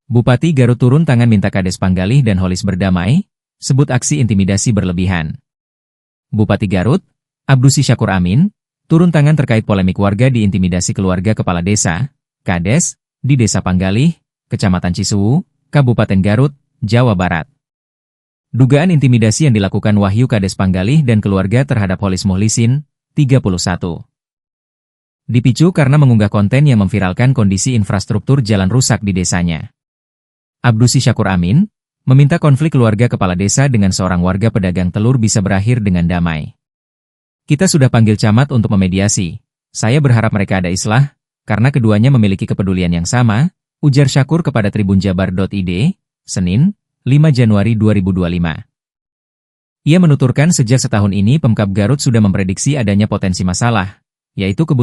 Bupati Garut turun tangan minta Kades Panggalih dan Holis berdamai, sebut aksi intimidasi berlebihan. Bupati Garut, Abdusi Syakur Amin, turun tangan terkait polemik warga diintimidasi keluarga kepala desa, Kades, di Desa Panggalih, Kecamatan Cisuwu, Kabupaten Garut, Jawa Barat. Dugaan intimidasi yang dilakukan Wahyu Kades Panggalih dan keluarga terhadap Holis Muhlisin, 31. Dipicu karena mengunggah konten yang memviralkan kondisi infrastruktur jalan rusak di desanya. Abdusi Syakur Amin meminta konflik keluarga kepala desa dengan seorang warga pedagang telur bisa berakhir dengan damai. Kita sudah panggil camat untuk memediasi. Saya berharap mereka ada islah, karena keduanya memiliki kepedulian yang sama, ujar Syakur kepada tribunjabar.id, Senin, 5 Januari 2025. Ia menuturkan sejak setahun ini Pemkab Garut sudah memprediksi adanya potensi masalah, yaitu kebutuhan